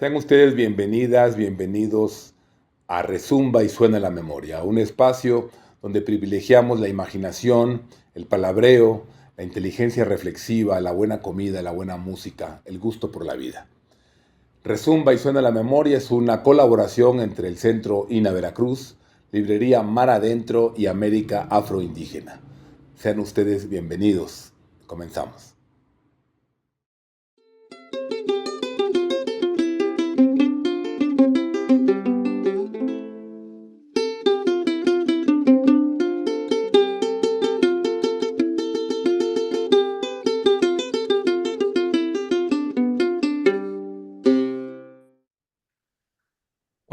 Sean ustedes bienvenidas, bienvenidos a Rezumba y Suena la Memoria, un espacio donde privilegiamos la imaginación, el palabreo, la inteligencia reflexiva, la buena comida, la buena música, el gusto por la vida. Rezumba y Suena la Memoria es una colaboración entre el Centro INA Veracruz, Librería Mar Adentro y América Afroindígena. Sean ustedes bienvenidos. Comenzamos.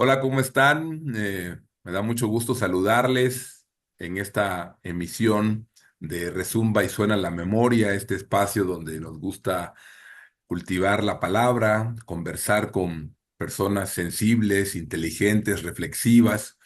Hola, ¿cómo están? Me da mucho gusto saludarles en esta emisión de Rezumba y Suena la Memoria, este espacio donde nos gusta cultivar la palabra, conversar con personas sensibles, inteligentes, reflexivas.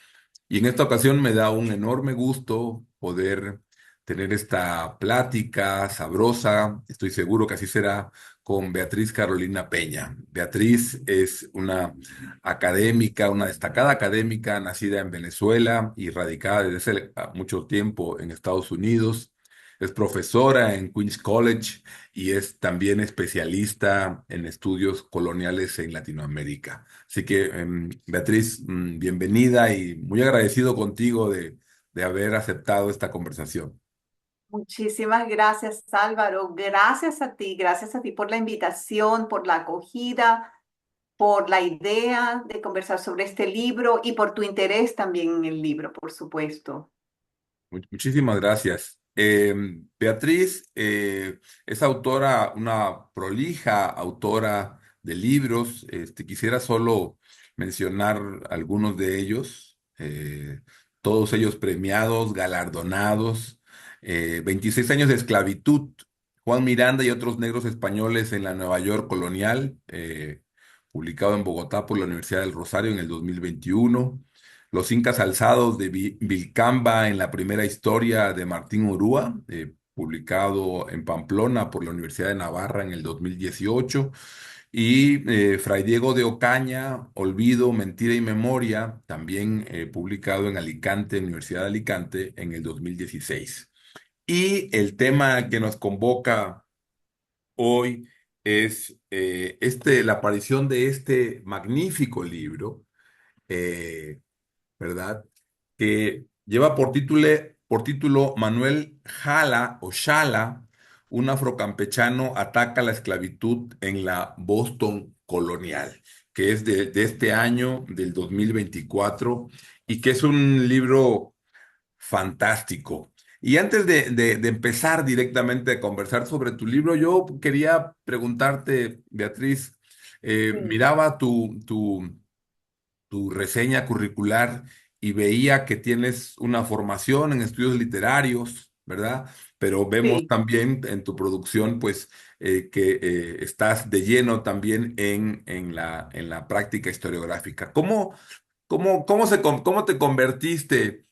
Y en esta ocasión me da un enorme gusto poder tener esta plática sabrosa. Estoy seguro que así será con Beatriz Carolina Peña. Beatriz es una académica, una destacada académica nacida en Venezuela y radicada desde hace mucho tiempo en Estados Unidos. Es profesora en Queens College y es también especialista en estudios coloniales en Latinoamérica. Así que, Beatriz, bienvenida y muy agradecido contigo de haber aceptado esta conversación. Muchísimas gracias, Álvaro. Gracias a ti por la invitación, por la acogida, por la idea de conversar sobre este libro y por tu interés también en el libro, por supuesto. Muchísimas gracias. Beatriz es autora, una prolija autora de libros. Quisiera solo mencionar algunos de ellos, todos ellos premiados, galardonados. 26 años de esclavitud, Juan Miranda y otros negros españoles en la Nueva York colonial, publicado en Bogotá por la Universidad del Rosario en el 2021. Los Incas Alzados de Vilcamba en la primera historia de Martín Urúa, publicado en Pamplona por la Universidad de Navarra en el 2018. Y Fray Diego de Ocaña, Olvido, Mentira y Memoria, también publicado en Alicante, Universidad de Alicante, en el 2016. Y el tema que nos convoca hoy es la aparición de este magnífico libro. eh, ¿Verdad? Que lleva por título Manuel Jala o Shala, un afrocampechano ataca la esclavitud en la Boston colonial, que es de este año, del 2024, y que es un libro fantástico. Y antes de empezar directamente a conversar sobre tu libro, yo quería preguntarte, Beatriz, Sí, miraba tu reseña curricular y veía que tienes una formación en estudios literarios, ¿verdad? Pero vemos sí. también en tu producción, pues, que estás de lleno también en la práctica historiográfica. ¿Cómo te convertiste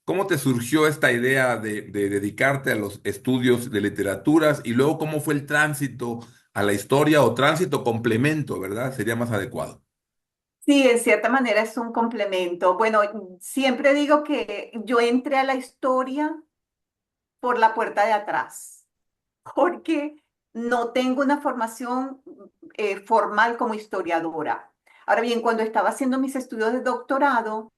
cómo te surgió esta idea de dedicarte a los estudios de literaturas y luego cómo fue el tránsito a la historia o tránsito complemento, ¿verdad? Sería más adecuado. Sí, en cierta manera es un complemento. Bueno, siempre digo que yo entré a la historia por la puerta de atrás, porque no tengo una formación formal como historiadora. Ahora bien, cuando estaba haciendo mis estudios de doctorado,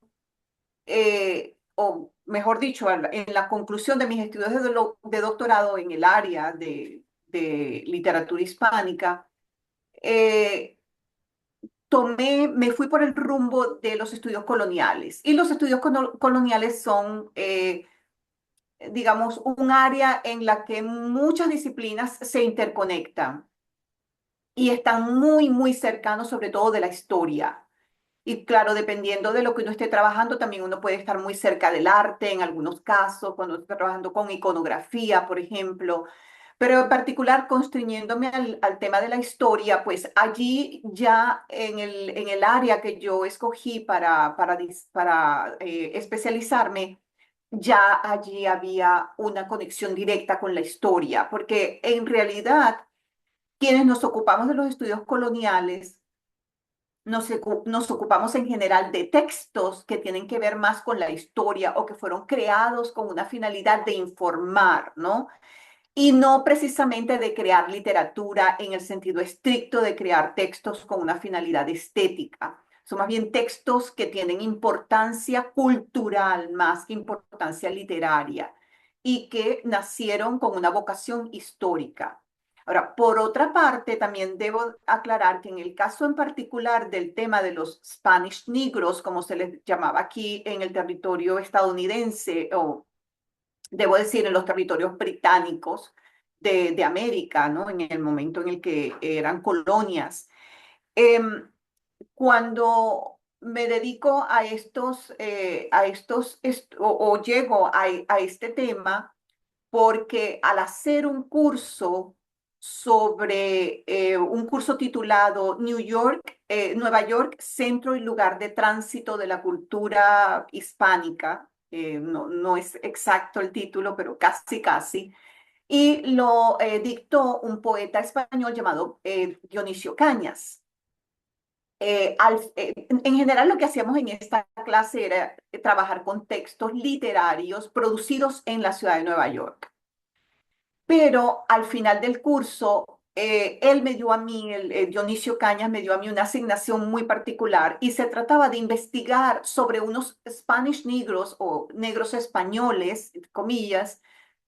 o mejor dicho, en la conclusión de mis estudios de doctorado en el área de literatura hispánica, eh, me fui por el rumbo de los estudios coloniales. Y los estudios coloniales son, digamos, un área en la que muchas disciplinas se interconectan y están muy, muy cercanos, sobre todo de la historia. Y claro, dependiendo de lo que uno esté trabajando, también uno puede estar muy cerca del arte en algunos casos, cuando uno está trabajando con iconografía, por ejemplo. Pero en particular, constriñéndome al tema de la historia, pues allí ya en el área que yo escogí para especializarme, ya allí había una conexión directa con la historia, porque en realidad quienes nos ocupamos de los estudios coloniales, nos ocupamos en general de textos que tienen que ver más con la historia o que fueron creados con una finalidad de informar, ¿no? Y no precisamente de crear literatura en el sentido estricto de crear textos con una finalidad estética. Son más bien textos que tienen importancia cultural más que importancia literaria y que nacieron con una vocación histórica. Ahora, por otra parte, también debo aclarar que en el caso en particular del tema de los Spanish Negros, como se les llamaba aquí en el territorio estadounidense o debo decir, en los territorios británicos de América, ¿no? En el momento en el que eran colonias. Em, Cuando me dedico o llego a este tema, porque al hacer un curso sobre un curso titulado Nueva York, centro y lugar de tránsito de la cultura hispánica, no, no es exacto el título, pero casi, casi, y lo dictó un poeta español llamado Dionisio Cañas. En general lo que hacíamos en esta clase era trabajar con textos literarios producidos en la ciudad de Nueva York. Pero al final del curso, él me dio a mí, Dionisio Cañas me dio a mí una asignación muy particular y se trataba de investigar sobre unos Spanish negros o negros españoles, entre comillas,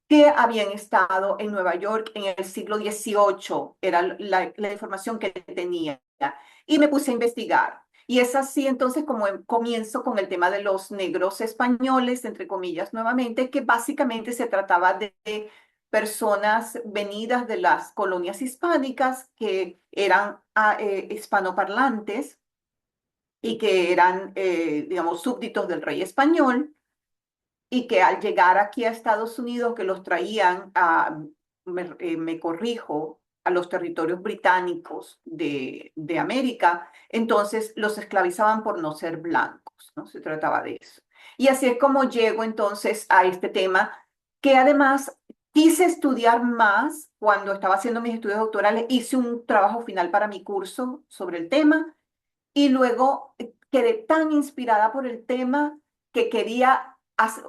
que habían estado en Nueva York en el siglo XVIII, era la información que tenía. Y me puse a investigar. Y es así entonces como comienzo con el tema de los negros españoles, entre comillas, nuevamente, que básicamente se trataba de personas venidas de las colonias hispánicas que eran hispanoparlantes y que eran, digamos, súbditos del rey español y que al llegar aquí a Estados Unidos, que los traían me corrijo, a los territorios británicos de América, entonces los esclavizaban por no ser blancos, ¿no? Se trataba de eso. Y así es como llego entonces a este tema, que además quise estudiar más cuando estaba haciendo mis estudios doctorales, hice un trabajo final para mi curso sobre el tema y luego quedé tan inspirada por el tema que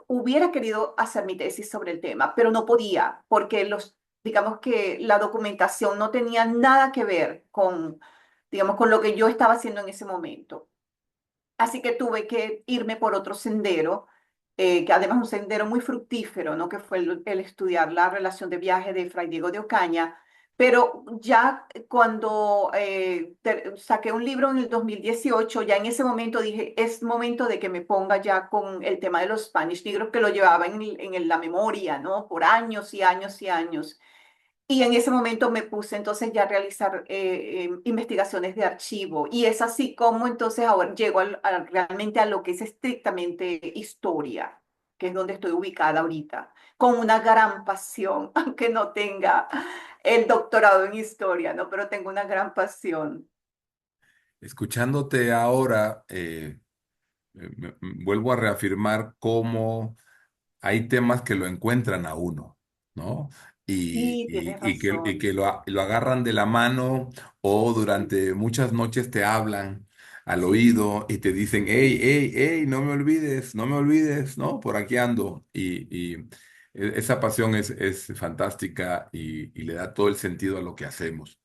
hubiera querido hacer mi tesis sobre el tema, pero no podía porque digamos que la documentación no tenía nada que ver con, digamos, con lo que yo estaba haciendo en ese momento. Así que tuve que irme por otro sendero, que además es un sendero muy fructífero, ¿no? Que fue el estudiar la relación de viaje de Fray Diego de Ocaña. Pero ya cuando saqué un libro en el 2018, ya en ese momento dije, es momento de que me ponga ya con el tema de los Spanish Negros, que lo llevaba en la memoria, ¿no? Por años y años y años. Y en ese momento me puse entonces ya a realizar investigaciones de archivo. Y es así como entonces ahora llego realmente a lo que es estrictamente historia, que es donde estoy ubicada ahorita, con una gran pasión, aunque no tenga el doctorado en historia, ¿no? Pero tengo una gran pasión. Escuchándote ahora, vuelvo a reafirmar cómo hay temas que lo encuentran a uno, ¿no? Sí, tienes Y que razón. lo agarran de la mano o Sí, durante muchas noches te hablan al sí, oído y te dicen, hey, sí. hey, hey, no me olvides, no me olvides, ¿no? Por aquí ando. Esa pasión es fantástica y le da todo el sentido a lo que hacemos.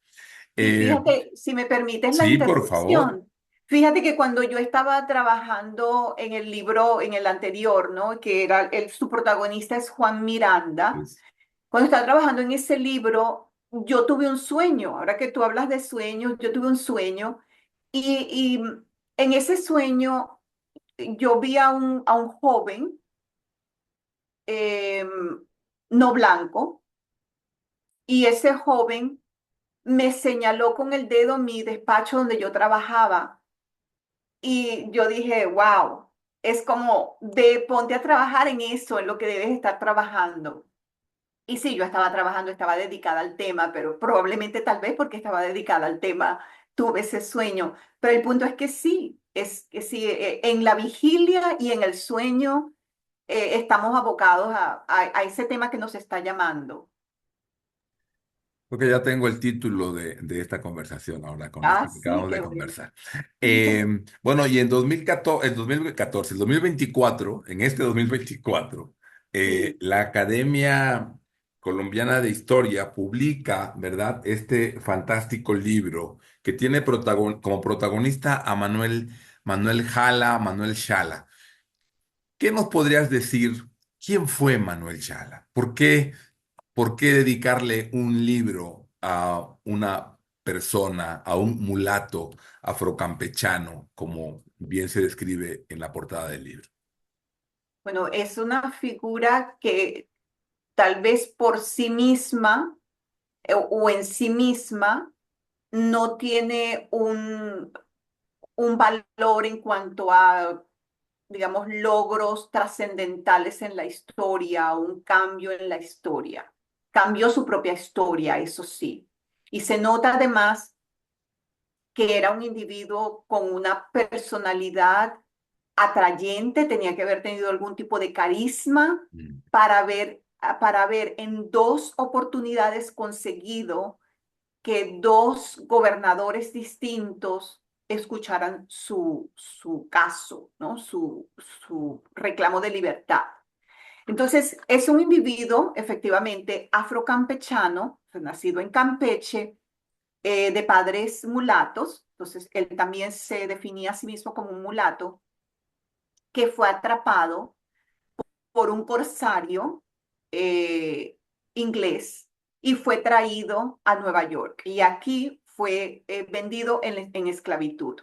Y Eh, fíjate, si me permites la sí, por favor. interrupción, fíjate que cuando yo estaba trabajando en el libro, en el anterior, ¿no? Que era su protagonista es Juan Miranda. Pues, Cuando estaba trabajando en ese libro, yo tuve un sueño. Ahora que tú hablas de sueños, yo tuve un sueño y en ese sueño yo vi a un joven em, no blanco y ese joven me señaló con el dedo mi despacho donde yo trabajaba. Y yo dije, wow, es como de ponte a trabajar en eso, en lo que debes estar trabajando. Y sí, yo estaba trabajando, estaba dedicada al tema, pero probablemente tal vez porque estaba dedicada al tema tuve ese sueño. Pero el punto es que sí, en la vigilia y en el sueño estamos abocados a ese tema que nos está llamando. Creo que ya tengo el título de esta conversación ahora con esto Ah, que sí, acabamos de qué bueno. conversar. Bueno, y en 2014, el 2024, en este 2024, Sí. la Academia Colombiana de Historia publica, ¿verdad?, este fantástico libro que tiene como protagonista a Manuel Jala, Manuel Shala. ¿Qué nos podrías decir? ¿Quién fue Manuel Shala? ¿Por qué dedicarle un libro a una persona, a un mulato afrocampechano, como bien se describe en la portada del libro? Bueno, es una figura que tal vez por sí misma o en sí misma no tiene un valor en cuanto a, digamos, logros trascendentales en la historia, un cambio en la historia. Cambió su propia historia, eso sí. Y se nota además que era un individuo con una personalidad atrayente, tenía que haber tenido algún tipo de carisma Mm. para haber en dos oportunidades conseguido que dos gobernadores distintos escucharan su caso, ¿no? Su reclamo de libertad. Entonces, es un individuo efectivamente afrocampechano, nacido en Campeche, de padres mulatos, entonces él también se definía a sí mismo como un mulato, que fue atrapado por un corsario eh, inglés y fue traído a Nueva York. Y aquí fue vendido en esclavitud.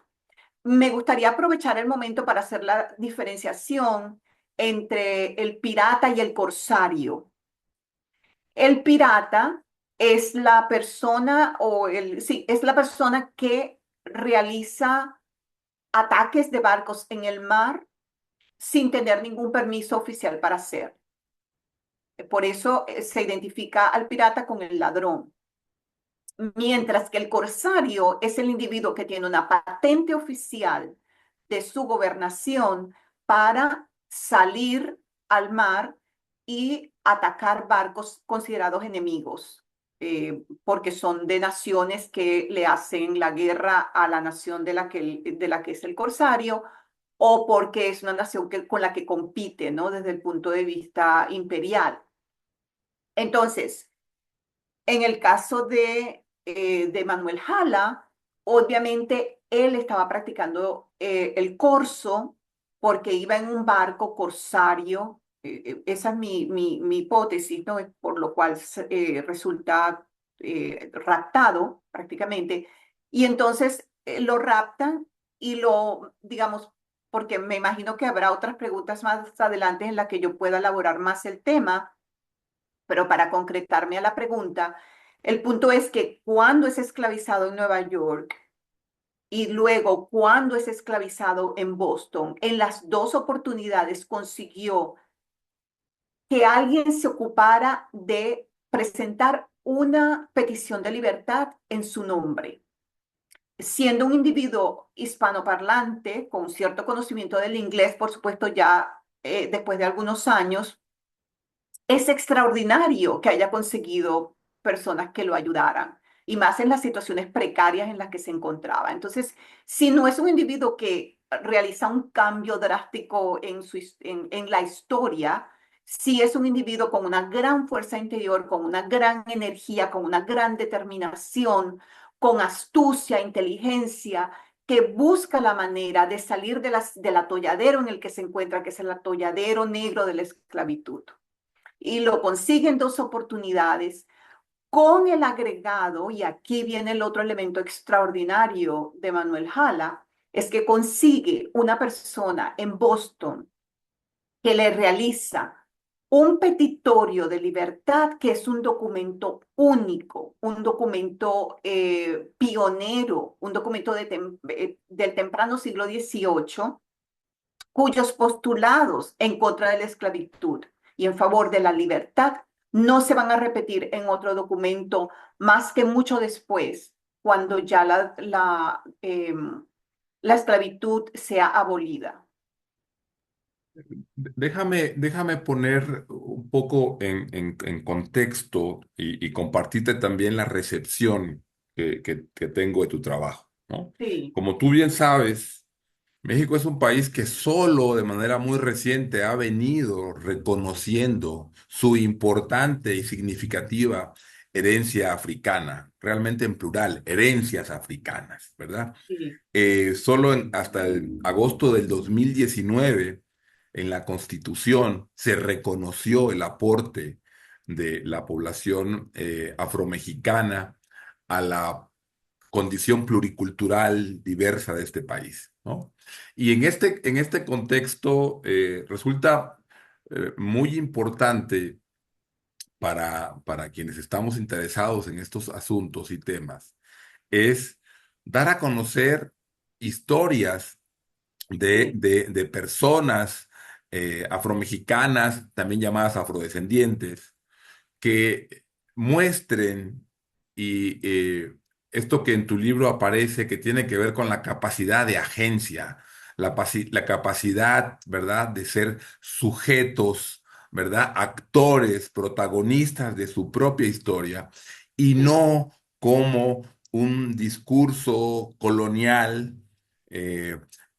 Me gustaría aprovechar el momento para hacer la diferenciación entre el pirata y el corsario. El pirata es la persona sí, es la persona que realiza ataques de barcos en el mar sin tener ningún permiso oficial para hacerlo. Por eso se identifica al pirata con el ladrón. Mientras que el corsario es el individuo que tiene una patente oficial de su gobernación para salir al mar y atacar barcos considerados enemigos, porque son de naciones que le hacen la guerra a la nación de la que es el corsario, o porque es una nación con la que compite, ¿no? Desde el punto de vista imperial. Entonces, en el caso de Manuel Jala, obviamente él estaba practicando el corso porque iba en un barco corsario. Esa es mi hipótesis, ¿no? Por lo cual resulta raptado prácticamente. Y entonces lo raptan y digamos, porque me imagino que habrá otras preguntas más adelante en las que yo pueda elaborar más el tema, pero para concretarme a la pregunta, el punto es que cuando es esclavizado en Nueva York y luego cuando es esclavizado en Boston, en las dos oportunidades consiguió que alguien se ocupara de presentar una petición de libertad en su nombre. Siendo un individuo hispanoparlante, con cierto conocimiento del inglés, por supuesto, ya después de algunos años, es extraordinario que haya conseguido personas que lo ayudaran, y más en las situaciones precarias en las que se encontraba. Entonces, si no es un individuo que realiza un cambio drástico en la historia, sí es un individuo con una gran fuerza interior, con una gran energía, con una gran determinación, con astucia, inteligencia, que busca la manera de salir del atolladero en el que se encuentra, que es el atolladero negro de la esclavitud, y lo consigue en dos oportunidades con el agregado, y aquí viene el otro elemento extraordinario de Manuel Jala, es que consigue una persona en Boston que le realiza un petitorio de libertad que es un documento único, un documento pionero, un documento del temprano siglo XVIII, cuyos postulados en contra de la esclavitud y en favor de la libertad no se van a repetir en otro documento más que mucho después, cuando ya la esclavitud sea abolida. Déjame poner un poco en contexto y compartirte también la recepción que tengo de tu trabajo, ¿no? Sí, Como tú bien sabes, México es un país que solo de manera muy reciente ha venido reconociendo su importante y significativa herencia africana, realmente en plural, herencias africanas, ¿verdad? sí, Solo hasta el agosto del 2019, en la Constitución, se reconoció el aporte de la población afromexicana a la condición pluricultural diversa de este país, ¿no? Y en este contexto resulta muy importante para quienes estamos interesados en estos asuntos y temas, es dar a conocer historias sí, de personas afromexicanas, también llamadas afrodescendientes, que muestren y esto que en tu libro aparece, que tiene que ver con la capacidad de agencia, la capacidad, ¿verdad?, de ser sujetos, ¿verdad?, actores, protagonistas de su propia historia y sí, no como un discurso colonial, eh,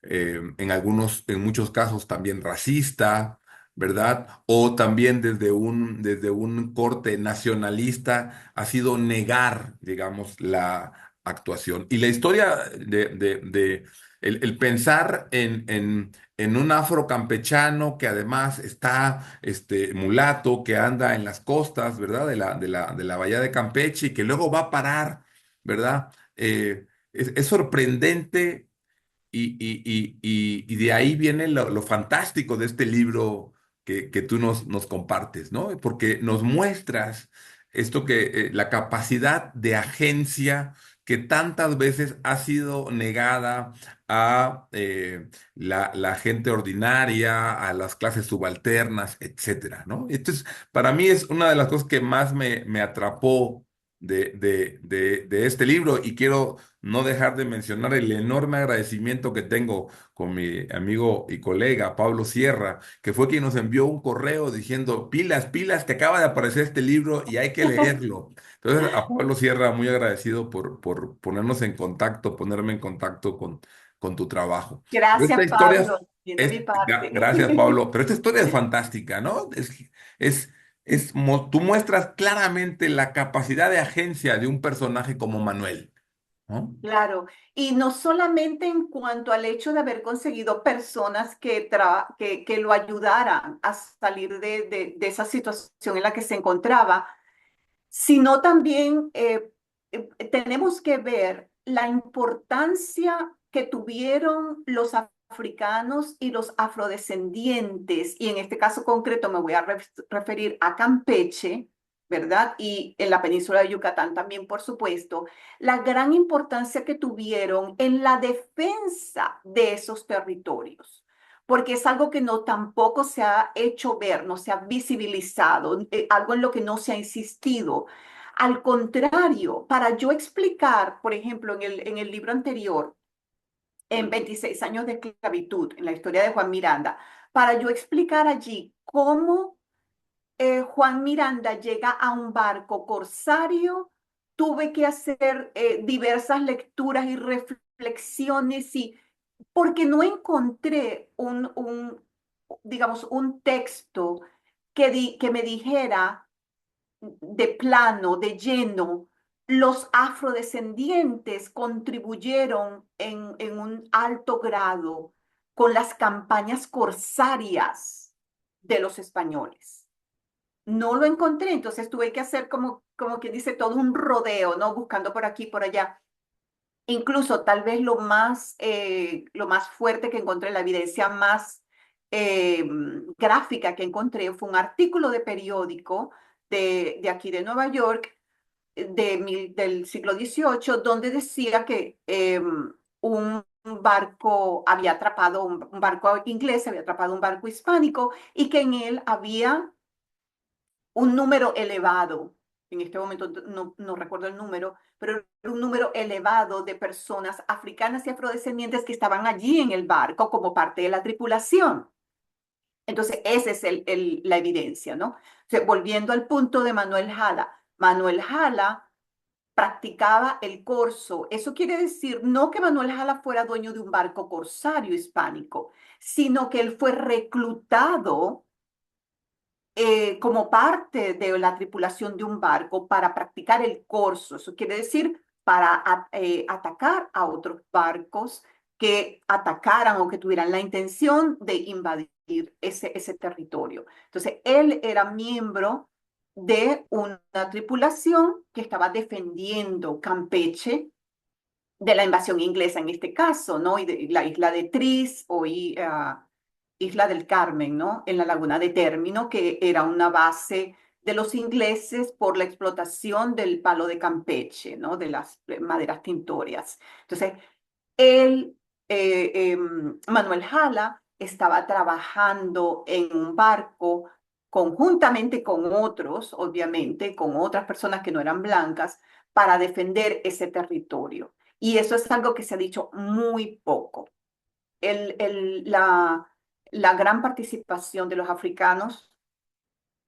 en muchos casos también racista, ¿verdad? O también desde un corte nacionalista ha sido negar, digamos, la actuación. Y la historia el pensar en un afrocampechano que además está mulato, que anda en las costas, ¿verdad? De la bahía de Campeche y que luego va a parar, ¿verdad? Es sorprendente y de ahí viene lo fantástico de este libro que tú nos compartes, ¿no? Porque nos muestras esto la capacidad de agencia que tantas veces ha sido negada a la gente ordinaria, a las clases subalternas, etcétera, ¿no? Entonces, para mí es una de las cosas que más me atrapó de este libro y quiero no dejar de mencionar el enorme agradecimiento que tengo con mi amigo y colega Pablo Sierra, que fue quien nos envió un correo diciendo, pilas, pilas, que acaba de aparecer este libro y hay que leerlo. Entonces, a Pablo Sierra, muy agradecido por ponernos en contacto, ponerme en contacto con tu trabajo. Pero esta Gracias, historia Pablo, bien de mi parte. gracias, Pablo, pero esta historia es fantástica, ¿no? Es, tú muestras claramente la capacidad de agencia de un personaje como Manuel, ¿no? Claro, y no solamente en cuanto al hecho de haber conseguido personas que lo ayudaran a salir de esa situación en la que se encontraba, sino también tenemos que ver la importancia que tuvieron los africanos y los afrodescendientes, y en este caso concreto me voy a referir a Campeche, ¿verdad? Y en la península de Yucatán también, por supuesto, la gran importancia que tuvieron en la defensa de esos territorios, porque es algo que no tampoco se ha hecho ver, no se ha visibilizado, algo en lo que no se ha insistido. Al contrario, para yo explicar, por ejemplo, en el libro anterior, en 26 años de esclavitud, en la historia de Juan Miranda, para yo explicar allí cómo Juan Miranda llega a un barco corsario, tuve que hacer diversas lecturas y reflexiones porque no encontré digamos, un texto que me dijera de plano, de lleno, los afrodescendientes contribuyeron en un alto grado con las campañas corsarias de los españoles. No lo encontré, entonces tuve que hacer como quien dice todo un rodeo, ¿no? Buscando por aquí, por allá. Incluso tal vez lo más fuerte que encontré, la evidencia más gráfica que encontré fue un artículo de periódico de aquí de Nueva York del siglo XVIII, donde decía que un barco había atrapado, un barco inglés había atrapado un barco hispánico y que en él había un número elevado, en este momento no recuerdo el número, pero era un número elevado de personas africanas y afrodescendientes que estaban allí en el barco como parte de la tripulación. Entonces, esa es la evidencia, ¿no? O sea, volviendo al punto de Manuel Jala practicaba el corso. Eso quiere decir no que Manuel Jala fuera dueño de un barco corsario hispánico, sino que él fue reclutado como parte de la tripulación de un barco para practicar el corso. Eso quiere decir para atacar a otros barcos que atacaran o que tuvieran la intención de invadir ese territorio. Entonces, él era miembro de una tripulación que estaba defendiendo Campeche de la invasión inglesa en este caso, ¿no? Y de la isla de Tris Isla del Carmen, ¿no? En la laguna de Término, que era una base de los ingleses por la explotación del palo de Campeche, ¿no? De las maderas tintorias. Entonces, él, Manuel Jala, estaba trabajando en un barco conjuntamente con otros, obviamente, con otras personas que no eran blancas, para defender ese territorio. Y eso es algo que se ha dicho muy poco. El, el, la, la gran participación de los africanos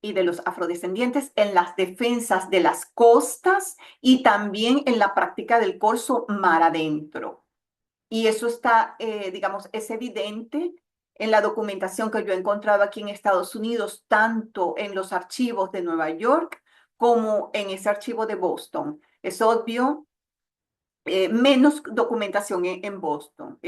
y de los afrodescendientes en las defensas de las costas y también en la práctica del corso mar adentro. Y eso está, digamos, es evidente en la documentación que yo he encontrado aquí en Estados Unidos, tanto en los archivos de Nueva York como en ese archivo de Boston. Es obvio, menos documentación en Boston.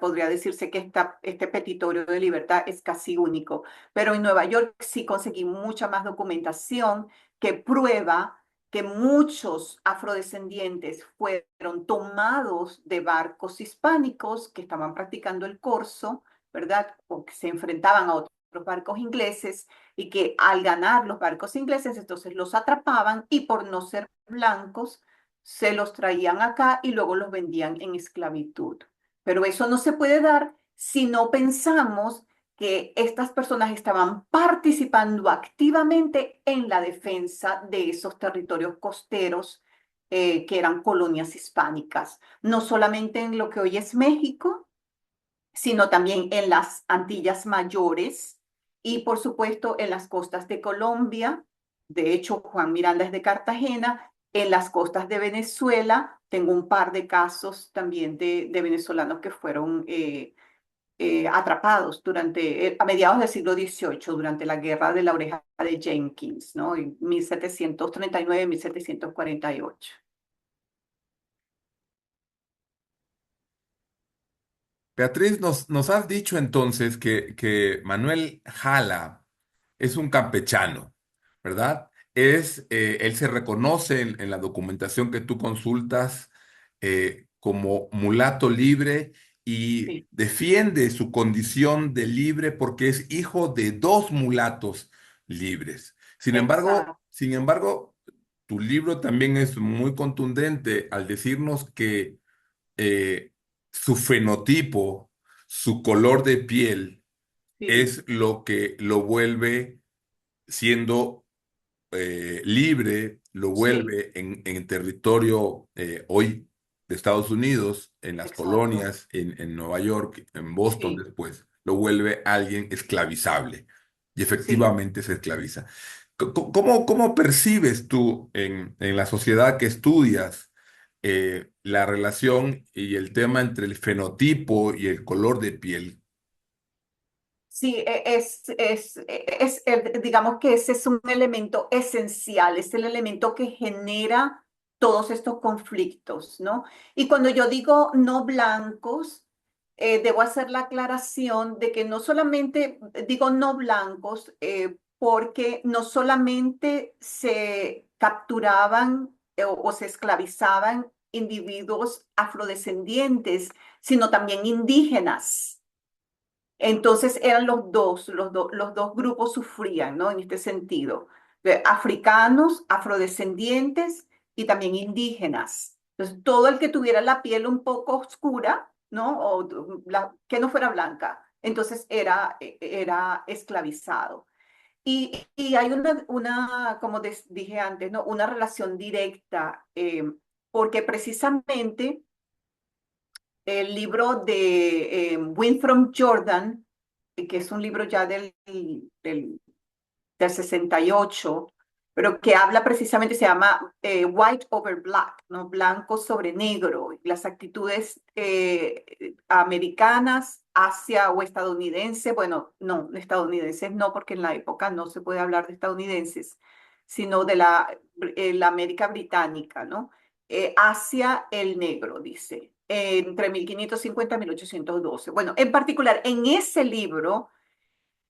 Podría decirse que este petitorio de libertad es casi único, pero en Nueva York sí conseguí mucha más documentación que prueba que muchos afrodescendientes fueron tomados de barcos hispánicos que estaban practicando el corso, ¿verdad? O que se enfrentaban a otros barcos ingleses y que al ganar los barcos ingleses, entonces los atrapaban y por no ser blancos, se los traían acá y luego los vendían en esclavitud. Pero eso no se puede dar si no pensamos que estas personas estaban participando activamente en la defensa de esos territorios costeros que eran colonias hispánicas, no solamente en lo que hoy es México, sino también en las Antillas Mayores y por supuesto en las costas de Colombia. De hecho, Juan Miranda es de Cartagena. En las costas de Venezuela, tengo un par de casos también de venezolanos que fueron atrapados a mediados del siglo XVIII, durante la guerra de la oreja de Jenkins, ¿no? En 1739-1748. Beatriz, nos has dicho entonces que Manuel Jala es un campechano, ¿verdad? Él se reconoce en la documentación que tú consultas como mulato libre y Sí, defiende su condición de libre porque es hijo de dos mulatos libres. exacto. Sin embargo, tu libro también es muy contundente al decirnos que eh, su fenotipo, su color de piel, Sí, es lo que lo vuelve siendo libre, lo sí, vuelve en territorio hoy de Estados Unidos, en las exacto. colonias, en Nueva York, en Boston Sí, después, lo vuelve alguien esclavizable. Y sí. efectivamente se esclaviza. ¿Cómo percibes tú en la sociedad que estudias la relación y el tema entre el fenotipo y el color de piel? Sí, digamos que ese es un elemento esencial, es el elemento que genera todos estos conflictos, ¿no? Y cuando yo digo no blancos, debo hacer la aclaración de que no solamente digo no blancos, porque no solamente se capturaban o se esclavizaban individuos afrodescendientes, sino también indígenas. Entonces eran los dos grupos sufrían, ¿no? En este sentido, africanos, afrodescendientes y también indígenas. Entonces, todo el que tuviera la piel un poco oscura, ¿no? Que no fuera blanca, entonces era esclavizado. Y hay como dije antes, ¿no? Una relación directa, porque precisamente el libro de Winthrop Jordan, que es un libro ya del del 68, pero que habla precisamente, se llama White over Black, ¿no? Blanco sobre negro, las actitudes americanas hacia o estadounidenses, bueno, no, estadounidenses no, porque en la época no se puede hablar de estadounidenses, sino de la América británica, ¿no? Hacia el negro, dice, entre 1550 y 1812. Bueno, en particular, en ese libro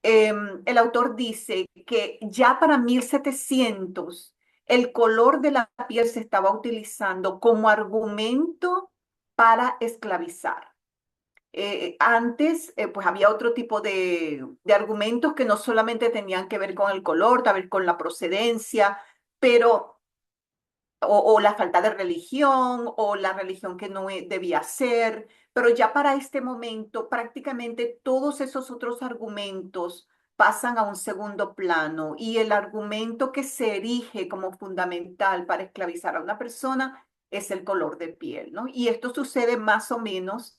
el autor dice que ya para 1700 el color de la piel se estaba utilizando como argumento para esclavizar. Antes, pues había otro tipo de argumentos que no solamente tenían que ver con el color, también con la procedencia, pero o la falta de religión, o la religión que no debía ser, pero ya para este momento prácticamente todos esos otros argumentos pasan a un segundo plano y el argumento que se erige como fundamental para esclavizar a una persona es el color de piel, ¿no? Y esto sucede más o menos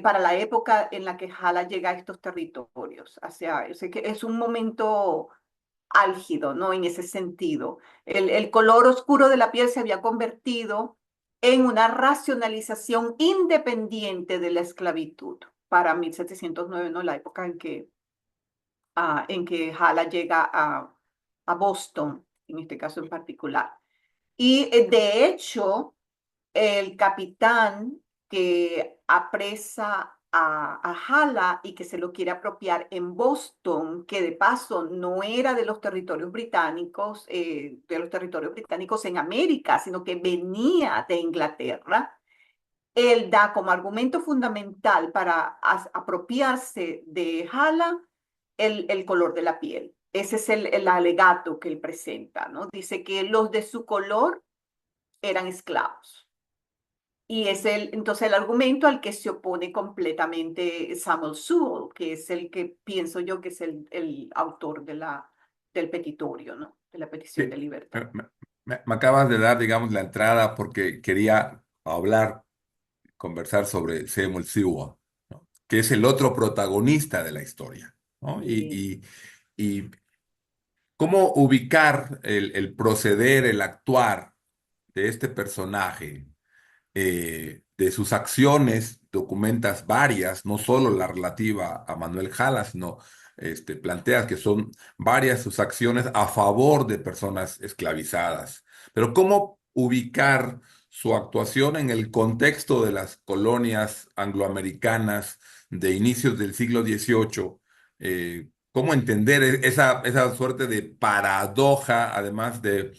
para la época en la que Jala llega a estos territorios. O sea, yo sé que es un momento álgido, ¿no? En ese sentido. El color oscuro de la piel se había convertido en una racionalización independiente de la esclavitud para 1709, ¿no? La época en que Hala llega a Boston, en este caso en particular. Y de hecho, el capitán que apresa a Hala y que se lo quiere apropiar en Boston, que de paso no era de los territorios británicos en América, sino que venía de Inglaterra, él da como argumento fundamental para apropiarse de Hala el color de la piel. Ese es el alegato que él presenta, ¿no? Dice que los de su color eran esclavos. Y es entonces el argumento al que se opone completamente Samuel Sewall, que es el que pienso yo que es el autor del petitorio, ¿no? De la petición Sí, de libertad. me acabas de dar, digamos, la entrada porque quería hablar, conversar sobre Seymour Sewell, ¿no? Que es el otro protagonista de la historia, ¿no? Sí, Y cómo ubicar el proceder, el actuar de este personaje, de sus acciones, documentas varias, no solo la relativa a Manuel Jala, sino planteas que son varias sus acciones a favor de personas esclavizadas. Pero ¿cómo ubicar su actuación en el contexto de las colonias angloamericanas de inicios del siglo XVIII? ¿Cómo entender esa suerte de paradoja, además de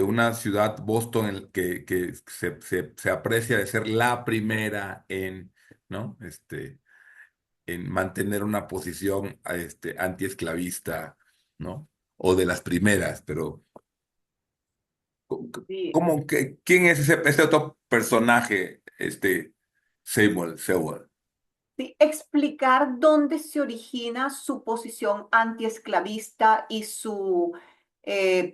una ciudad, Boston, que se aprecia de ser la primera en, ¿no? En mantener una posición antiesclavista, ¿no? O de las primeras, pero sí. ¿quién es ese otro personaje, Seymour Sewell? Sí, explicar dónde se origina su posición antiesclavista y su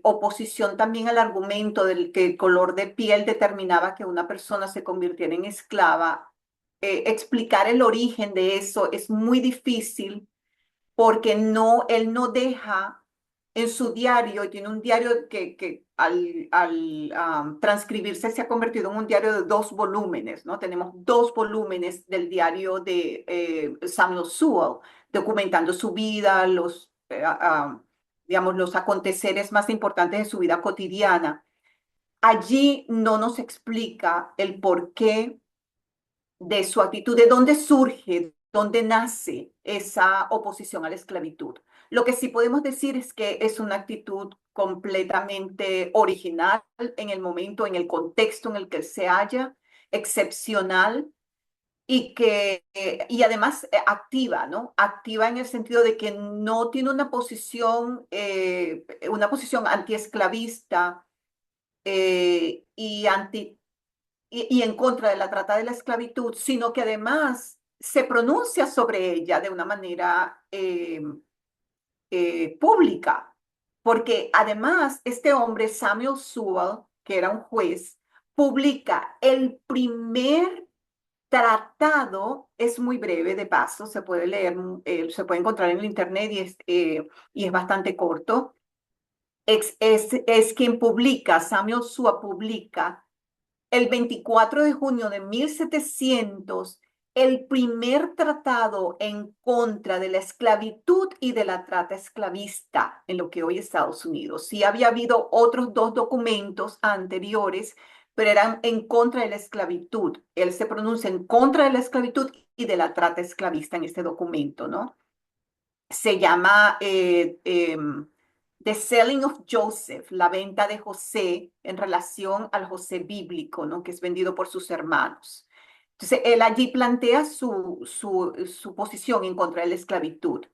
oposición también al argumento del que el color de piel determinaba que una persona se convirtiera en esclava. Explicar el origen de eso es muy difícil porque él no deja en su diario, y tiene un diario que al transcribirse se ha convertido en un diario de dos volúmenes, ¿no? Tenemos dos volúmenes del diario de Samuel Sewell, documentando su vida, digamos, los aconteceres más importantes de su vida cotidiana. Allí no nos explica el porqué de su actitud, de dónde surge, dónde nace esa oposición a la esclavitud. Lo que sí podemos decir es que es una actitud completamente original en el momento, en el contexto en el que se halla, excepcional y además activa, ¿no? Activa en el sentido de que no tiene una posición antiesclavista y y en contra de la trata de la esclavitud, sino que además se pronuncia sobre ella de una manera pública, porque además este hombre, Samuel Sewell, que era un juez, publica el primer tratado es muy breve, de paso, se puede leer, se puede encontrar en el internet y es bastante corto. Es quien publica, Samuel Sua publica el 24 de junio de 1700 el primer tratado en contra de la esclavitud y de la trata esclavista en lo que hoy es Estados Unidos. Sí había habido otros dos documentos anteriores, pero eran en contra de la esclavitud. Él se pronuncia en contra de la esclavitud y de la trata esclavista en este documento, ¿no? Se llama The Selling of Joseph, la venta de José en relación al José bíblico, ¿no? Que es vendido por sus hermanos. Entonces, él allí plantea su posición en contra de la esclavitud.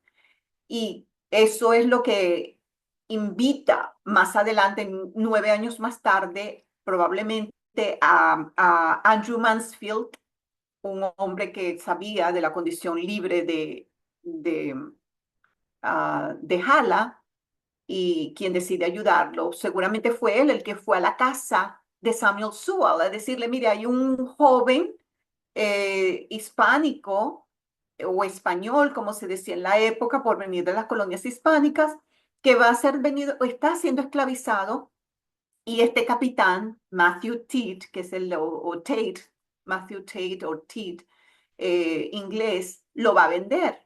Y eso es lo que invita más adelante, 9 años más tarde, probablemente a Andrew Mansfield, un hombre que sabía de la condición libre de Hala y quien decide ayudarlo. Seguramente fue él el que fue a la casa de Samuel Sewall a decirle, mire, hay un joven hispánico o español, como se decía en la época, por venir de las colonias hispánicas, que va a ser venido, o está siendo esclavizado, y este capitán, Matthew Tate, que es o Tate, Matthew Tate o Tate, inglés, lo va a vender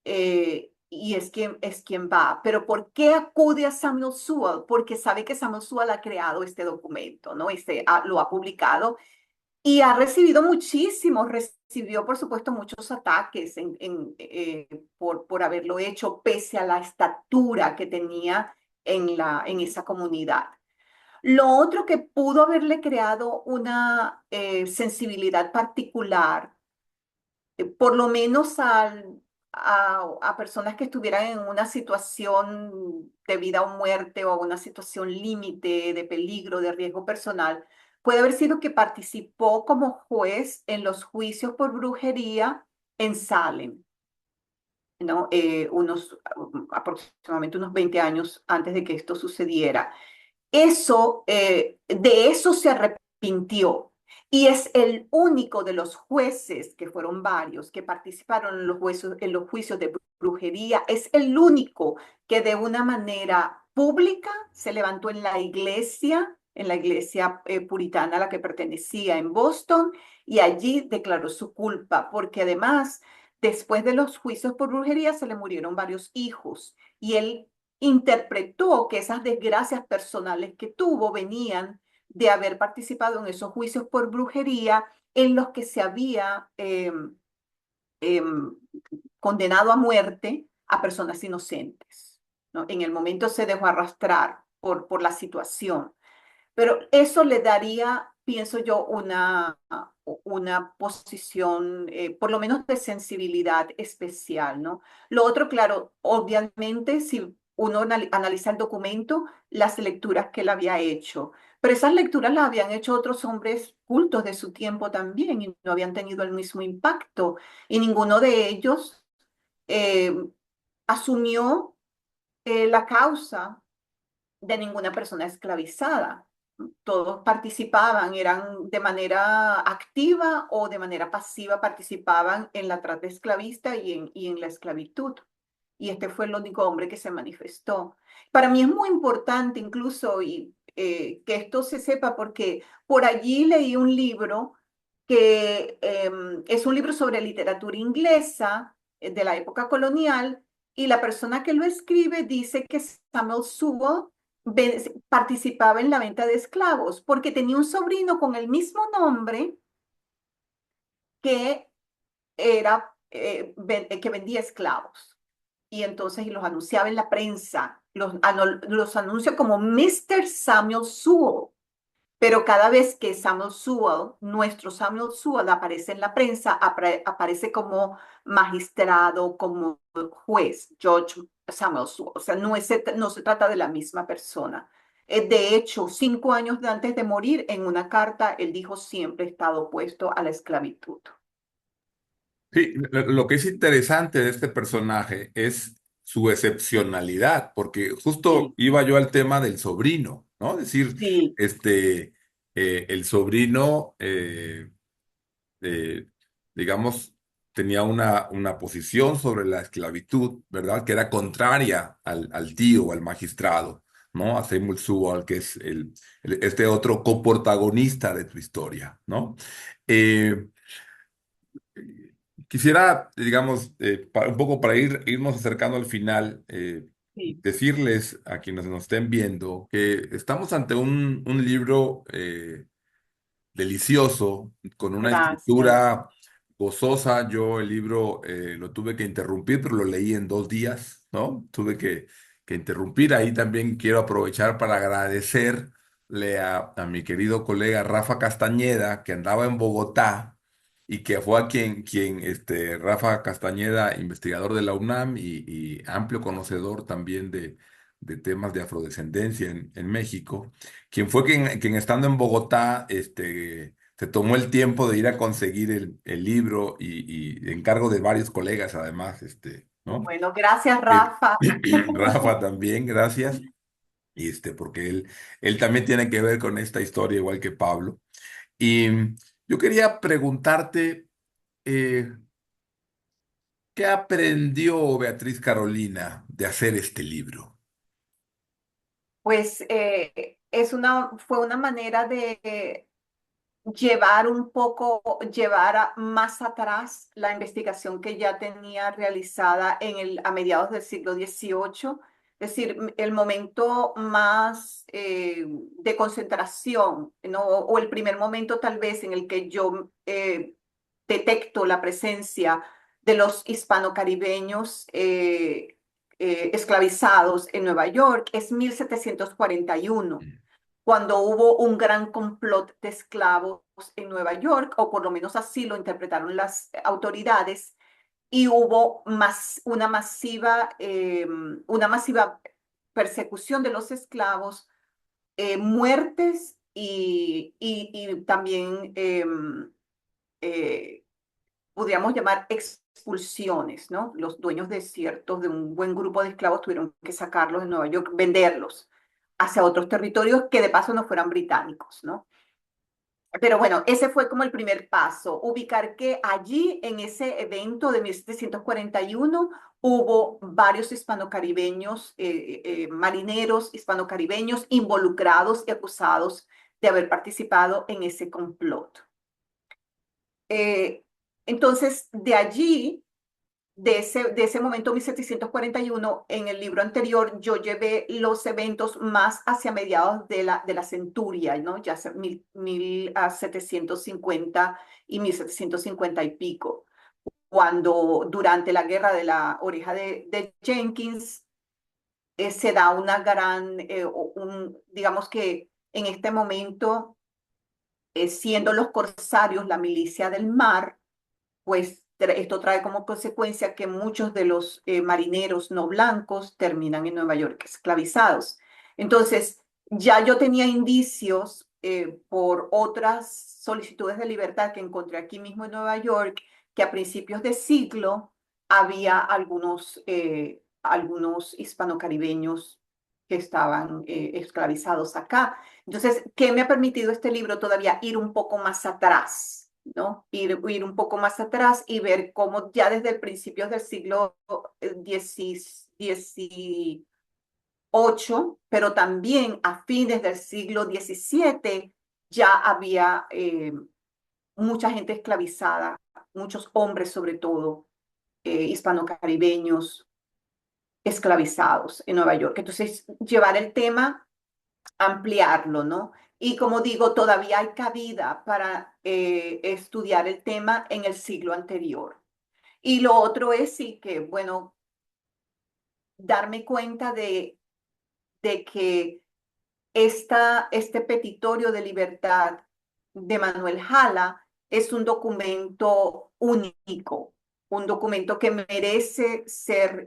y es quien va. Pero ¿por qué acude a Samuel Sewall? Porque sabe que Samuel Sewall ha creado este documento, ¿no? Lo ha publicado y ha recibido muchísimos, recibió por supuesto muchos ataques por haberlo hecho, pese a la estatura que tenía en esa comunidad. Lo otro que pudo haberle creado una sensibilidad particular por lo menos a personas que estuvieran en una situación de vida o muerte o una situación límite de peligro, de riesgo personal, puede haber sido que participó como juez en los juicios por brujería en Salem, ¿no? Aproximadamente unos 20 años antes de que esto sucediera. De eso se arrepintió y es el único de los jueces, que fueron varios, que participaron en los juicios de brujería, es el único que de una manera pública se levantó en la iglesia puritana a la que pertenecía en Boston, y allí declaró su culpa, porque además, después de los juicios por brujería, se le murieron varios hijos y él interpretó que esas desgracias personales que tuvo venían de haber participado en esos juicios por brujería en los que se había eh, condenado a muerte a personas inocentes, ¿no? En el momento se dejó arrastrar por la situación. Pero eso le daría, pienso yo, una posición, por lo menos de sensibilidad especial, ¿no? Lo otro, claro, obviamente, si uno analiza el documento, las lecturas que él había hecho, pero esas lecturas las habían hecho otros hombres cultos de su tiempo también y no habían tenido el mismo impacto, y ninguno de ellos eh, asumió la causa de ninguna persona esclavizada. Todos participaban, eran de manera activa o de manera pasiva, participaban en la trata esclavista y en la esclavitud. Y este fue el único hombre que se manifestó. Para mí es muy importante incluso que esto se sepa porque por allí leí un libro que es un libro sobre literatura inglesa de la época colonial, y la persona que lo escribe dice que Samuel Sewall participaba en la venta de esclavos porque tenía un sobrino con el mismo nombre que que vendía esclavos. Y entonces los anunciaba en la prensa, los anuncia como Mr. Samuel Sewall. Pero cada vez que Samuel Sewall, nuestro Samuel Sewall, aparece en la prensa, aparece como magistrado, como juez, George Samuel Sewall. O sea, no se trata de la misma persona. De hecho, 5 años antes de morir, en una carta, él dijo siempre he estado opuesto a la esclavitud. Sí, lo que es interesante de este personaje es su excepcionalidad, porque justo Sí, iba yo al tema del sobrino, ¿no? Es decir, sí, el sobrino eh, digamos, tenía una posición sobre la esclavitud, ¿verdad? Que era contraria al tío, al magistrado, ¿no? A Seymour Sewall, que es este otro coprotagonista de tu historia, ¿no? Eh, Quisiera, digamos, un poco para irnos acercando al final, Sí, decirles a quienes nos estén viendo que estamos ante un libro delicioso, con una gracias. escritura gozosa. Yo el libro lo tuve que interrumpir, pero lo leí en 2 días, ¿no? Tuve que interrumpir. Ahí también quiero aprovechar para agradecerle a mi querido colega Rafa Castañeda, que andaba en Bogotá y que fue a Rafa Castañeda, investigador de la UNAM y amplio conocedor también de temas de afrodescendencia en México, quien fue quien estando en Bogotá, se tomó el tiempo de ir a conseguir el libro y de encargo de varios colegas además, ¿no? Bueno, gracias, Eh, Rafa. Rafa también, gracias. Porque él también tiene que ver con esta historia igual que Pablo. Y yo quería preguntarte, eh, ¿qué aprendió Beatriz Carolina de hacer este libro? Pues fue una manera de llevar un poco, más atrás la investigación que ya tenía realizada a mediados del siglo XVIII, es decir, el momento más de concentración, ¿no? O el primer momento tal vez en el que yo detecto la presencia de los hispano-caribeños esclavizados en Nueva York es 1741 cuando hubo un gran complot de esclavos en Nueva York, o por lo menos así lo interpretaron las autoridades, y hubo una masiva persecución de los esclavos, muertes y también eh, podríamos llamar expulsiones, ¿no? Los dueños de de un buen grupo de esclavos tuvieron que sacarlos de Nueva York, venderlos hacia otros territorios que de paso no fueran británicos, ¿no? Pero bueno, ese fue como el primer paso, ubicar que allí en ese evento de 1741 hubo varios hispanocaribeños, marineros hispanocaribeños involucrados y acusados de haber participado en ese complot. Eh, entonces, de allí, de ese momento 1741, en el libro anterior, yo llevé los eventos más hacia mediados de la centuria, ¿no? Ya sea 1750 y 1750 y pico, cuando durante la guerra de la oreja de Jenkins se da una gran, digamos que en este momento, siendo los corsarios la milicia del mar, pues esto trae como consecuencia que muchos de los marineros no blancos terminan en Nueva York esclavizados. Entonces, ya yo tenía indicios por otras solicitudes de libertad que encontré aquí mismo en Nueva York, que a principios de siglo había algunos hispanocaribeños que estaban esclavizados acá. Entonces, ¿qué me ha permitido este libro todavía ir un poco más atrás? ¿No? Ir un poco más atrás y ver cómo ya desde principios del siglo XVIII, pero también a fines del siglo XVII, ya había mucha gente esclavizada, muchos hombres sobre todo, hispano-caribeños esclavizados en Nueva York. Entonces, llevar el tema, ampliarlo, ¿no? Y como digo, todavía hay cabida para estudiar el tema en el siglo anterior. Y lo otro es sí que, bueno, darme cuenta de que este petitorio de libertad de Manuel Jala es un documento único, un documento que merece ser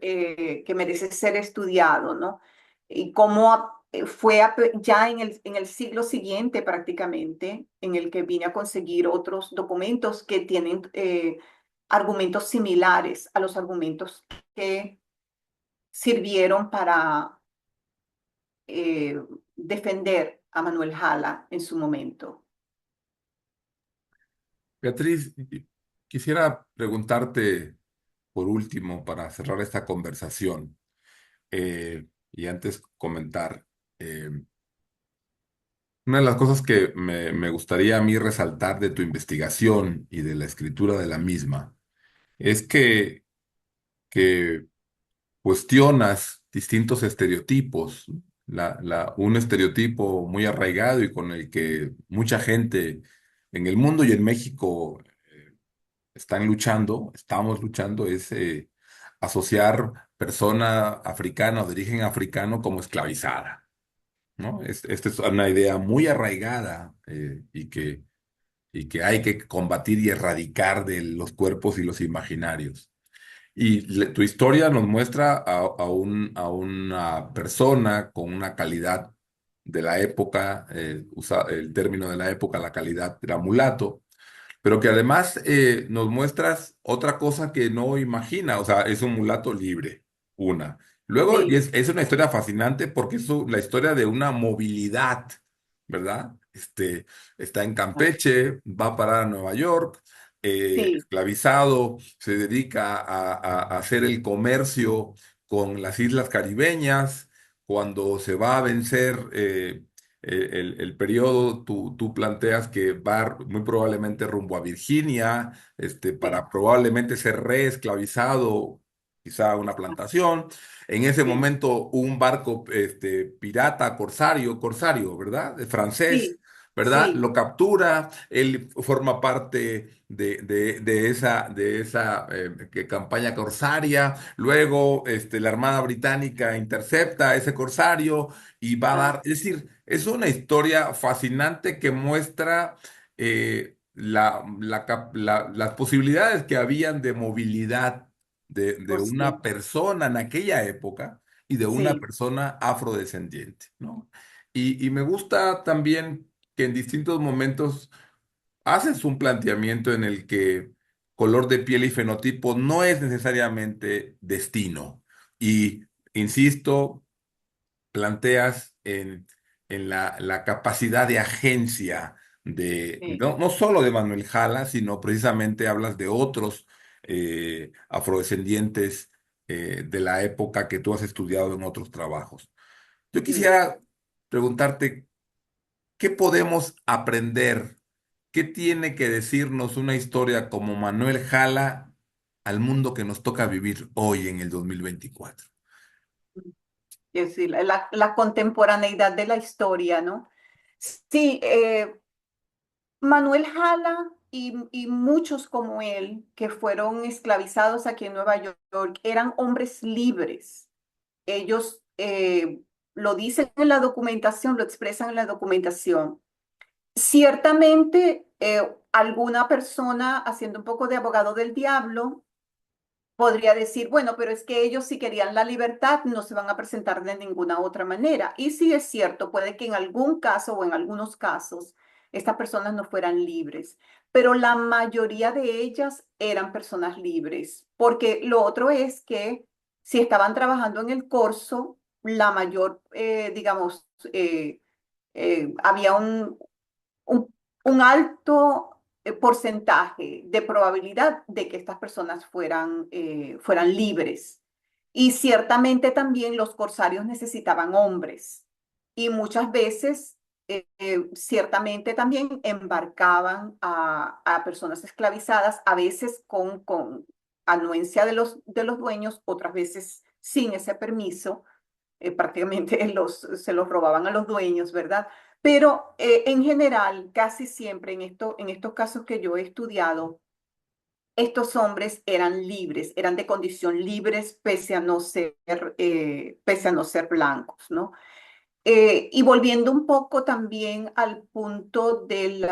estudiado, ¿no? Y cómo fue ya en el siglo siguiente prácticamente, en el que vine a conseguir otros documentos que tienen argumentos similares a los argumentos que sirvieron para eh, defender a Manuel Jala en su momento. Beatriz, quisiera preguntarte por último, para cerrar esta conversación, y antes comentar, eh, una de las cosas que me gustaría a mí resaltar de tu investigación y de la escritura de la misma es que cuestionas distintos estereotipos, un estereotipo muy arraigado y con el que mucha gente en el mundo y en México están luchando, estamos luchando, es asociar persona africana o de origen africano como esclavizada, ¿no? Esta es una idea muy arraigada y que hay que combatir y erradicar de los cuerpos y los imaginarios. Y tu historia nos muestra a una persona con una calidad de la época, usa el término de la época, la calidad era mulato, pero que además nos muestras otra cosa que no imagina, o sea, es un mulato libre, una. Luego, y Sí, es una historia fascinante porque es la historia de una movilidad, ¿verdad? Está en Campeche, va a parar a Nueva York, sí, esclavizado, se dedica a hacer el comercio con las islas caribeñas. Cuando se va a vencer el periodo, tú planteas que va muy probablemente rumbo a Virginia, sí, para probablemente ser reesclavizado, quizá a una plantación. En ese sí, momento, un barco pirata, corsario, ¿verdad? Francés, sí, ¿verdad? sí, Lo captura, él forma parte de esa campaña corsaria. Luego, la Armada Británica intercepta a ese corsario y va a ah, dar, es decir, es una historia fascinante que muestra las posibilidades que habían de movilidad de oh, una sí, persona en aquella época y de una sí, persona afrodescendiente, ¿no? Y me gusta también que en distintos momentos haces un planteamiento en el que color de piel y fenotipo no es necesariamente destino. Y insisto, planteas en la capacidad de agencia sí, no solo de Manuel Jala, sino precisamente hablas de otros afrodescendientes de la época que tú has estudiado en otros trabajos. Yo sí. quisiera preguntarte, ¿qué podemos aprender? ¿Qué tiene que decirnos una historia como Manuel Jala al mundo que nos toca vivir hoy en el 2024? Es decir, la contemporaneidad de la historia, ¿no? Sí, Manuel Jala y muchos como él que fueron esclavizados aquí en Nueva York eran hombres libres. Ellos lo dicen en la documentación, lo expresan en la documentación. Ciertamente, alguna persona haciendo un poco de abogado del diablo podría decir, bueno, pero es que ellos si querían la libertad no se van a presentar de ninguna otra manera. Y sí es cierto, puede que en algún caso o en algunos casos estas personas no fueran libres, pero la mayoría de ellas eran personas libres, porque lo otro es que si estaban trabajando en el corso, la mayor, digamos, había un, un alto porcentaje de probabilidad de que estas personas fueran libres. Y ciertamente también los corsarios necesitaban hombres. Y muchas veces, ciertamente también embarcaban a personas esclavizadas, a veces con anuencia de los dueños, otras veces sin ese permiso, prácticamente se los robaban a los dueños, ¿verdad? Pero en general, casi siempre en estos casos que yo he estudiado, estos hombres eran libres, eran de condición libres pese a no ser blancos, ¿no? Y volviendo un poco también al punto de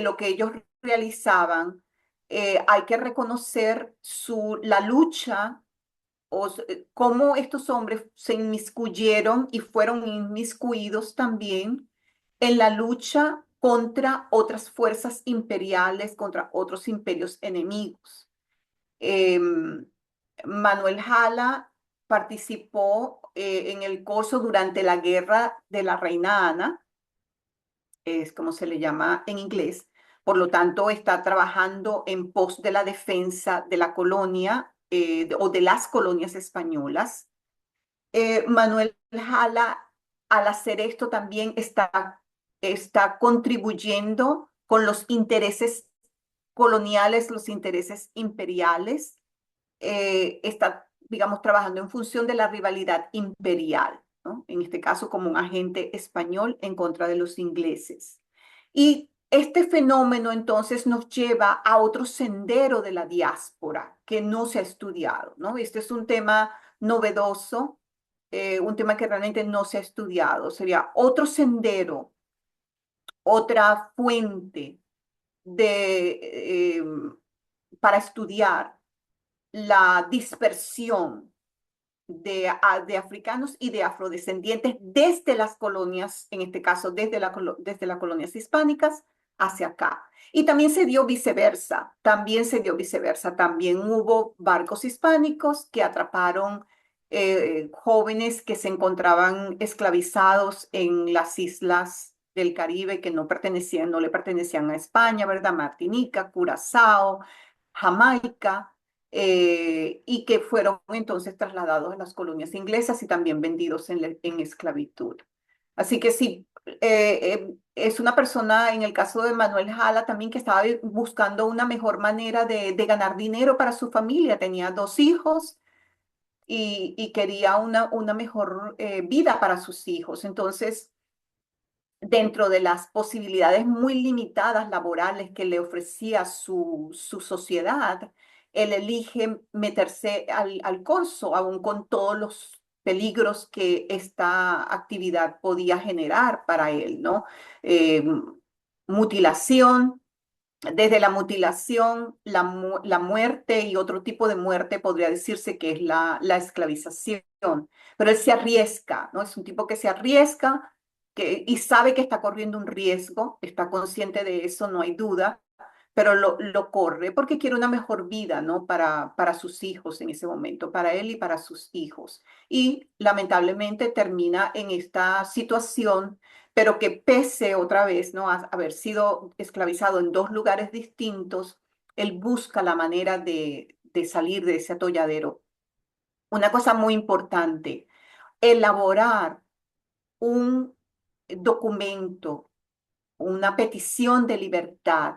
lo que ellos realizaban, hay que reconocer la lucha cómo estos hombres se inmiscuyeron y fueron inmiscuidos también en la lucha contra otras fuerzas imperiales, contra otros imperios enemigos. Em, Manuel Jala participó en el corso durante la guerra de la Reina Ana, es como se le llama en inglés, Por lo tanto, está trabajando en pos de la defensa de la colonia o de las colonias españolas. Manuel Jala, al hacer esto, también está contribuyendo con los intereses coloniales, los intereses imperiales. Está, digamos, trabajando en función de la rivalidad imperial, ¿no? En este caso, como un agente español en contra de los ingleses. Y este fenómeno entonces nos lleva a otro sendero de la diáspora que no se ha estudiado, ¿no? Este es un tema novedoso, un tema que realmente no se ha estudiado. Sería otro sendero, otra fuente de, para estudiar la dispersión de africanos y de afrodescendientes desde las colonias, en este caso desde las colonias hispánicas hacia acá. Y también se dio viceversa, también se dio viceversa, también hubo barcos hispánicos que atraparon jóvenes que se encontraban esclavizados en las islas del Caribe que no le pertenecían a España, ¿verdad? Martinica, Curazao, Jamaica, y que fueron entonces trasladados a las colonias inglesas y también vendidos en esclavitud. Así que sí, es una persona, en el caso de Manuel Jala, también que estaba buscando una mejor manera de ganar dinero para su familia. Tenía dos hijos y quería una mejor vida para sus hijos. Entonces, dentro de las posibilidades muy limitadas laborales que le ofrecía su sociedad, él elige meterse al corso, aún con todos los peligros que esta actividad podía generar para él, ¿no? Eh, Mutilación, desde la mutilación, la muerte y otro tipo de muerte podría decirse que es la esclavización. Pero él se arriesga, ¿no? Es un tipo que se arriesga y sabe que está corriendo un riesgo, está consciente de eso, no hay duda, pero lo corre porque quiere una mejor vida, ¿no? Para sus hijos en ese momento, para él y para sus hijos. Y lamentablemente termina en esta situación, pero que pese otra vez, ¿no? A haber sido esclavizado en dos lugares distintos, él busca la manera de salir de ese atolladero. Una cosa muy importante, elaborar un documento, una petición de libertad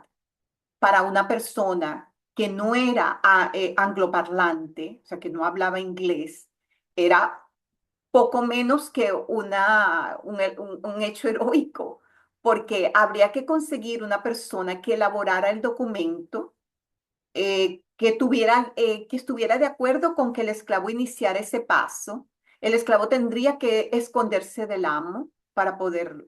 para una persona que no era angloparlante, o sea, que no hablaba inglés, era poco menos que un hecho heroico, porque habría que conseguir una persona que elaborara el documento, que estuviera de acuerdo con que el esclavo iniciara ese paso. El esclavo tendría que esconderse del amo para poder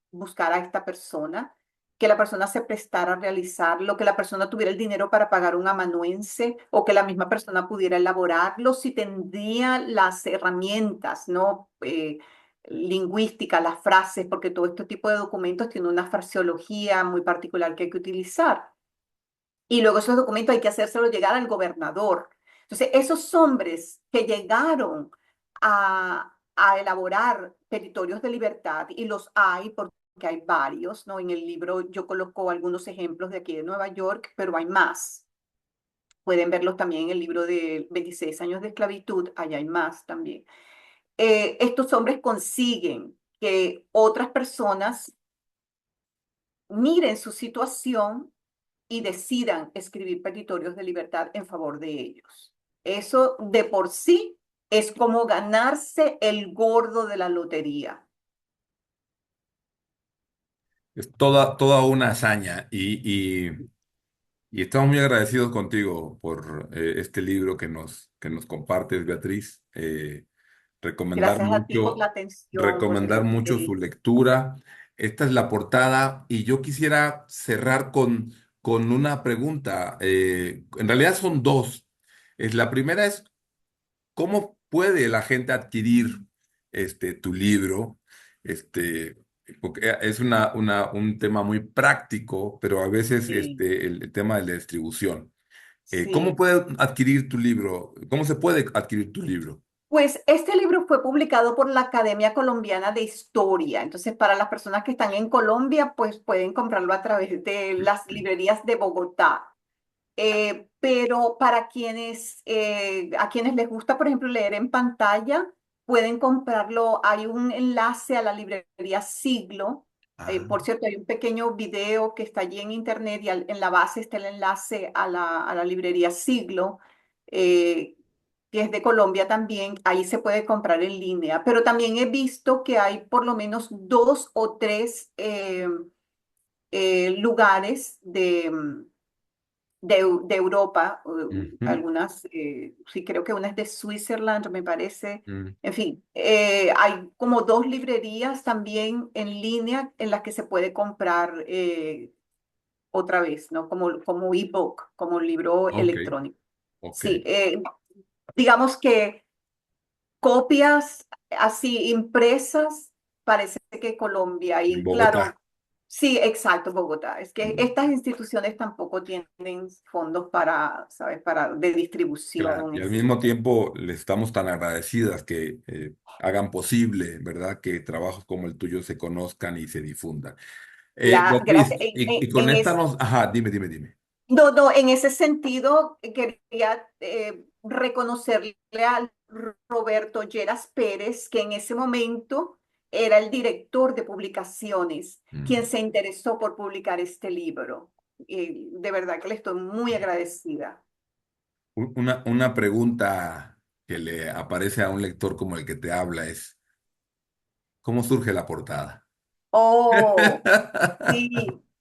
buscar a esta persona, que la persona se prestara a realizarlo, que la persona tuviera el dinero para pagar un amanuense o que la misma persona pudiera elaborarlo si tendría las herramientas, ¿no? Lingüísticas, las frases, porque todo este tipo de documentos tiene una fraseología muy particular que hay que utilizar. Y luego esos documentos hay que hacérselos llegar al gobernador. Entonces, esos hombres que llegaron a elaborar territorios de libertad, y los hay porque hay varios, ¿no? En el libro yo coloco algunos ejemplos de aquí de Nueva York, pero hay más. Pueden verlos también en el libro de 26 años de esclavitud, allá hay más también. Estos hombres consiguen que otras personas miren su situación y decidan escribir petitorios de libertad en favor de ellos. Eso de por sí es como ganarse el gordo de la lotería. Es toda una hazaña y estamos muy agradecidos contigo por este libro que nos compartes, Beatriz. Recomendar Gracias a ti por la mucho, atención, por el recomendar mucho su interés. lectura. Esta es la portada y yo quisiera cerrar con una pregunta. En realidad son dos. La primera es, ¿cómo puede la gente adquirir tu libro? Este, Porque es un tema muy práctico, pero a veces Sí, el tema de la distribución. ¿Cómo sí. puede adquirir tu libro? ¿Cómo se puede adquirir tu libro? Pues este libro fue publicado por la Academia Colombiana de Historia. Entonces, para las personas que están en Colombia, pues pueden comprarlo a través de las librerías de Bogotá. Pero para a quienes les gusta, por ejemplo, leer en pantalla, pueden comprarlo. Hay un enlace a la librería Siglo. Ah, Por cierto, hay un pequeño video que está allí en internet y en la base está el enlace a la librería Siglo, eh, que es de Colombia también. Ahí se puede comprar en línea. Pero también he visto que hay por lo menos dos o tres lugares de Europa, ujú, algunas, sí, creo que una es de Switzerland, me parece. mm, En fin, hay como dos librerías también en línea en las que se puede comprar otra vez, ¿no? Como ebook, como libro ok, electrónico. ok. Sí, digamos que copias así impresas, parece que Colombia. En Y claro, Bogotá. sí, exacto, Bogotá. Es que Mm, estas instituciones tampoco tienen fondos para, ¿sabes? De claro. distribución. Y al mismo tiempo les estamos tan agradecidas que hagan posible, ¿verdad? Que trabajos como el tuyo se conozcan y se difundan. Gracias. Beatriz, y con esta nos... Ajá, dime. No, no, en ese sentido quería reconocerle al Roberto Lleras Pérez, que en ese momento era el director de publicaciones, quien Mm. se interesó por publicar este libro. De verdad que le estoy muy agradecida. Una pregunta que le aparece a un lector como el que te habla es, ¿cómo surge la portada? Oh, sí,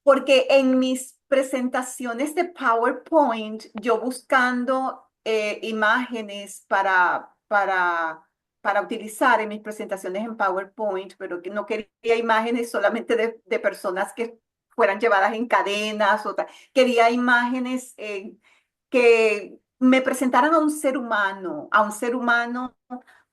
porque en mis presentaciones de PowerPoint, yo buscando imágenes para utilizar en mis presentaciones en PowerPoint, pero que no quería imágenes solamente de personas que fueran llevadas en cadenas, quería imágenes que me presentaran a un ser humano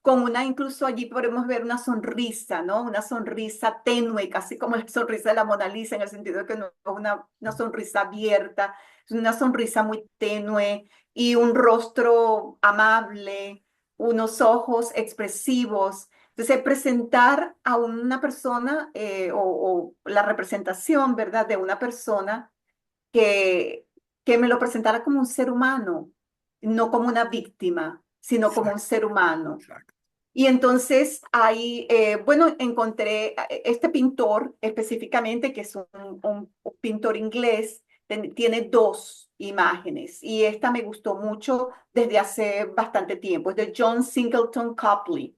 con una, incluso allí podemos ver una sonrisa, ¿no? Una sonrisa tenue, casi como la sonrisa de la Mona Lisa, en el sentido de que no es una sonrisa abierta, es una sonrisa muy tenue y un rostro amable, unos ojos expresivos. Entonces, presentar a una persona o la representación, ¿verdad?, de una persona que, que me lo presentara como un ser humano, no como una víctima, sino como un Exacto, ser humano. exacto. Y entonces ahí, bueno, encontré este pintor específicamente, que es un pintor inglés, tiene dos imágenes y esta me gustó mucho desde hace bastante tiempo, es de John Singleton Copley.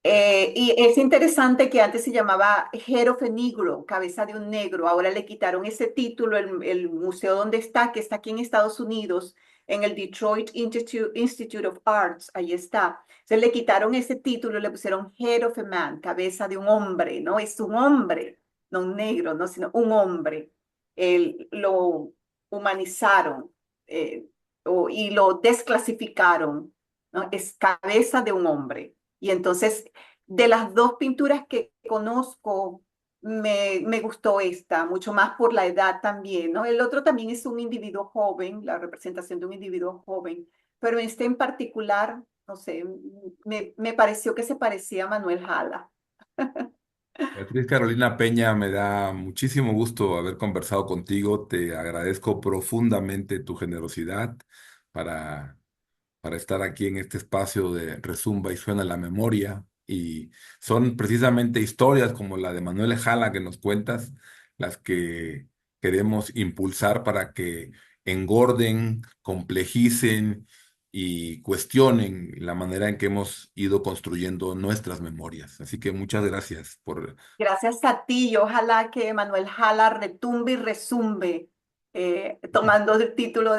Y es interesante que antes se llamaba Head of a Negro, cabeza de un negro. Ahora le quitaron ese título, el museo donde está, que está aquí en Estados Unidos, en el Detroit Institute of Arts, ahí está. Se le quitaron ese título y le pusieron Head of a Man, cabeza de un hombre, ¿no? Es un hombre, no un negro, no, sino un hombre. Lo humanizaron y lo desclasificaron, ¿no? Es cabeza de un hombre. Y entonces, de las dos pinturas que conozco, me gustó esta, mucho más por la edad también, ¿no? El otro también es un individuo joven, la representación de un individuo joven, pero este en particular, no sé, me pareció que se parecía a Manuel Jala. Beatriz Carolina Peña, me da muchísimo gusto haber conversado contigo. Te agradezco profundamente tu generosidad para para estar aquí en este espacio de Rezumba y Suena la Memoria. Y son precisamente historias como la de Manuel Jala que nos cuentas, las que queremos impulsar para que engorden, complejicen y cuestionen la manera en que hemos ido construyendo nuestras memorias. Así que muchas gracias por... Gracias a ti y ojalá que Manuel Jala retumbe y resumbe, tomando el título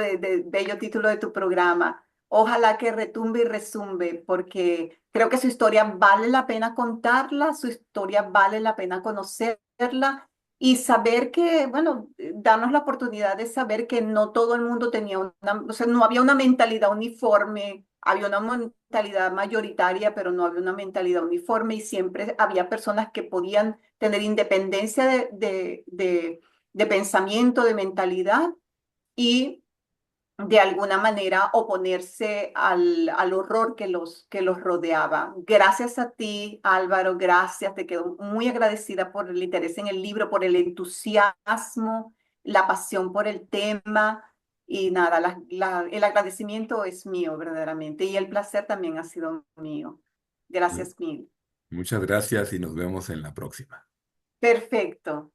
bello título de tu programa. Ojalá que retumbe y resumbe, porque creo que su historia vale la pena contarla, su historia vale la pena conocerla y saber que, bueno, darnos la oportunidad de saber que no todo el mundo tenía o sea, no había una mentalidad uniforme, había una mentalidad mayoritaria, pero no había una mentalidad uniforme y siempre había personas que podían tener independencia de pensamiento, de mentalidad y de alguna manera oponerse al horror que los rodeaba. Gracias a ti, Álvaro, gracias. Te quedo muy agradecida por el interés en el libro, por el entusiasmo, la pasión por el tema. Y nada, el agradecimiento es mío verdaderamente y el placer también ha sido mío. Gracias mil. Muchas gracias y nos vemos en la próxima. Perfecto.